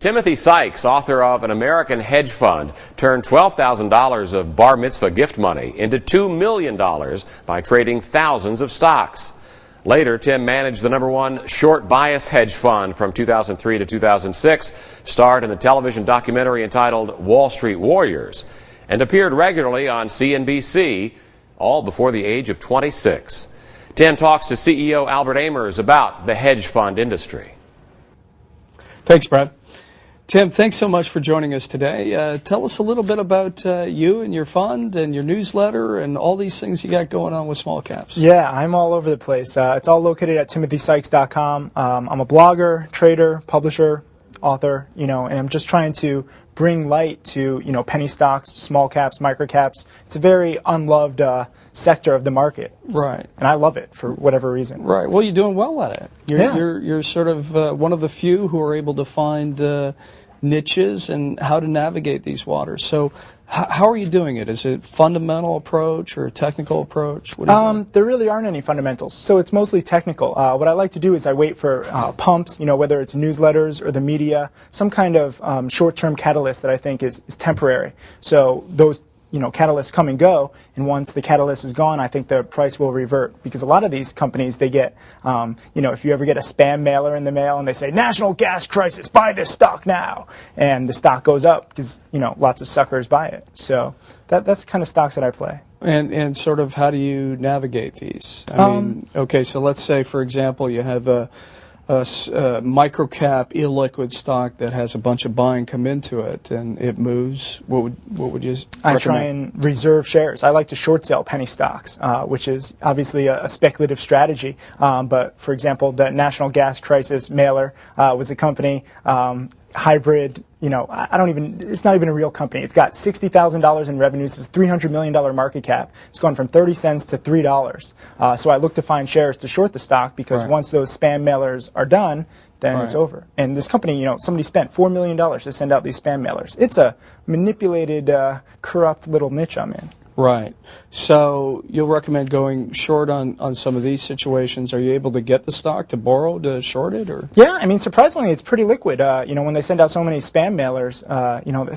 Timothy Sykes, author of An American Hedge Fund, turned $12,000 of bar mitzvah gift money into $2 million by trading thousands of stocks. Later, Tim managed the #1 short bias hedge fund from 2003 to 2006, starred in the television documentary entitled Wall Street Warriors, and appeared regularly on CNBC, all before the age of 26. Tim talks to CEO Albert Amers about the hedge fund industry. Thanks, Brad. Tim, thanks so much for joining us today. Tell us a little bit about you and your fund and your newsletter and all these things you got going on with small caps. Yeah, I'm all over the place. It's all located at timothysykes.com. I'm a blogger, trader, publisher, author, and I'm just trying to bring light to, penny stocks, small caps, micro caps. It's a very unloved sector of the market. Right. And I love it for whatever reason. Right. Well, you're doing well at it. Yeah. You're sort of one of the few who are able to find niches and how to navigate these waters. So how are you doing it? Is it fundamental approach or a technical approach? What are you doing? There really aren't any fundamentals, so it's mostly technical. What I like to do is I wait for pumps, whether it's newsletters or the media, some kind of short-term catalyst that I think is temporary. So those catalysts come and go, and once the catalyst is gone, I think the price will revert. Because a lot of these companies, they get, if you ever get a spam mailer in the mail and they say, national gas crisis, buy this stock now, and the stock goes up because, lots of suckers buy it. So that's the kind of stocks that I play. And sort of how do you navigate these? Okay, so let's say, for example, you have a microcap illiquid stock that has a bunch of buying come into it and it moves. What would you recommend? I try and reserve shares. I like to short sell penny stocks, which is obviously a speculative strategy. But for example, the national gas crisis mailer was a company, hybrid. It's not even a real company. It's got $60,000 in revenues. It's a $300 million market cap. It's gone from 30 cents to $3. So I look to find shares to short the stock because once those spam mailers are done, then it's over. And this company, somebody spent $4 million to send out these spam mailers. It's a manipulated, corrupt little niche I'm in. Right. So you'll recommend going short on some of these situations. Are you able to get the stock to borrow to short it? Or? Yeah, surprisingly, it's pretty liquid. When they send out so many spam mailers,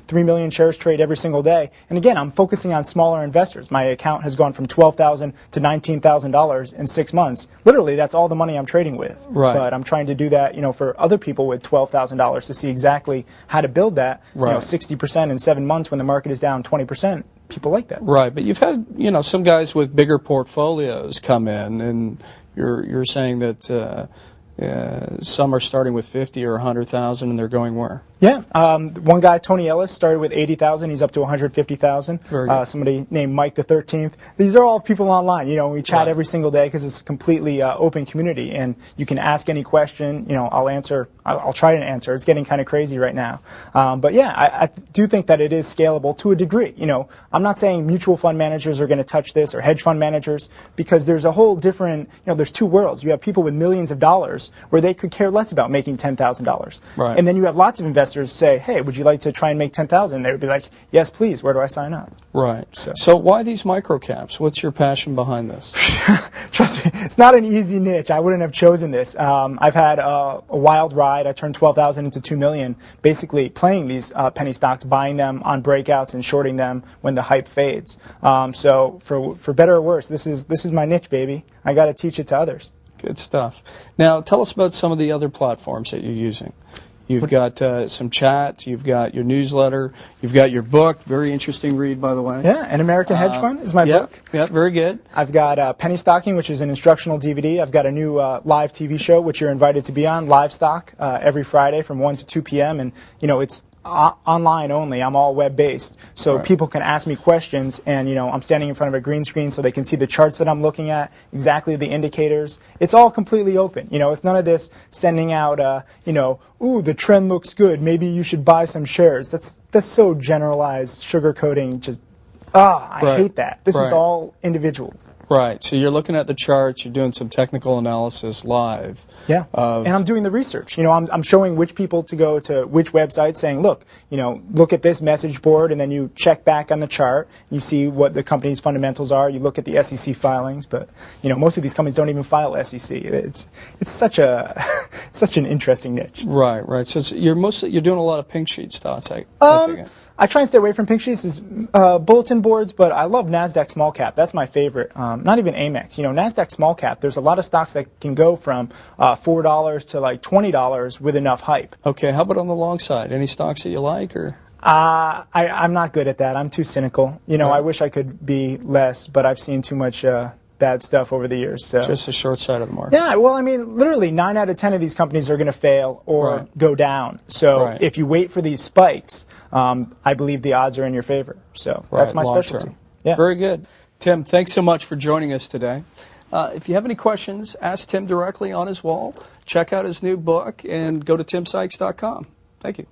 3 million shares trade every single day. And again, I'm focusing on smaller investors. My account has gone from $12,000 to $19,000 in 6 months. Literally, that's all the money I'm trading with. Right. But I'm trying to do that, for other people with $12,000 to see exactly how to build that. Right. 60% in 7 months when the market is down 20%. People like that. Right, but you've had, some guys with bigger portfolios come in, and you're saying that some are starting with 50 or 100,000, and they're going where? Yeah, one guy, Tony Ellis, started with 80,000. He's up to 150,000. Somebody named Mike the 13th. These are all people online. We chat every single day because it's a completely open community, and you can ask any question. I'll answer. I'll try to answer. It's getting kind of crazy right now, but yeah, I do think that it is scalable to a degree. I'm not saying mutual fund managers are going to touch this or hedge fund managers because there's a whole different. There's two worlds. You have people with millions of dollars where they could care less about making $10,000, and then you have lots of investors say, hey, would you like to try and make 10,000? They would be like, yes, please. Where do I sign up? Right. So why these microcaps? What's your passion behind this? Trust me, it's not an easy niche. I wouldn't have chosen this. I've had a wild ride. I turned 12,000 into 2 million, basically playing these penny stocks, buying them on breakouts and shorting them when the hype fades. So for better or worse, this is my niche, baby. I got to teach it to others. Good stuff. Now, tell us about some of the other platforms that you're using. You've got some chat, you've got your newsletter, you've got your book, very interesting read, by the way. Yeah, An American Hedge Fund is my book. Yeah, very good. I've got Penny Stocking, which is an instructional DVD. I've got a new live TV show, which you're invited to be on, Livestock, every Friday from 1 to 2 p.m. And, it's online only. I'm all web-based, so people can ask me questions, and I'm standing in front of a green screen so they can see the charts that I'm looking at, exactly the indicators. It's all completely open. It's none of this sending out, ooh, the trend looks good. Maybe you should buy some shares. That's so generalized, sugarcoating. Just I hate that. This is all individual. Right. So you're looking at the charts, you're doing some technical analysis live. Yeah. And I'm doing the research. You know, I'm showing which people to go to which websites, saying, look, you know, look at this message board, and then you check back on the chart. You see what the company's fundamentals are. You look at the SEC filings, but you know, most of these companies don't even file SEC. It's such an interesting niche. Right. Right. So you're doing a lot of pink sheet stocks. I try and stay away from pink sheets, bulletin boards, but I love NASDAQ small cap. That's my favorite. Not even Amex. You know, NASDAQ small cap, there's a lot of stocks that can go from $4 to like $20 with enough hype. Okay, how about on the long side? Any stocks that you like? Or I'm not good at that. I'm too cynical. You know, I wish I could be less, but I've seen too much bad stuff over the years. So. Just the short side of the market. Yeah, well, I mean, literally 9 out of 10 of these companies are going to fail or go down. So if you wait for these spikes, I believe the odds are in your favor. So that's my specialty. Yeah. Very good. Tim, thanks so much for joining us today. If you have any questions, ask Tim directly on his wall. Check out his new book and go to timsykes.com. Thank you.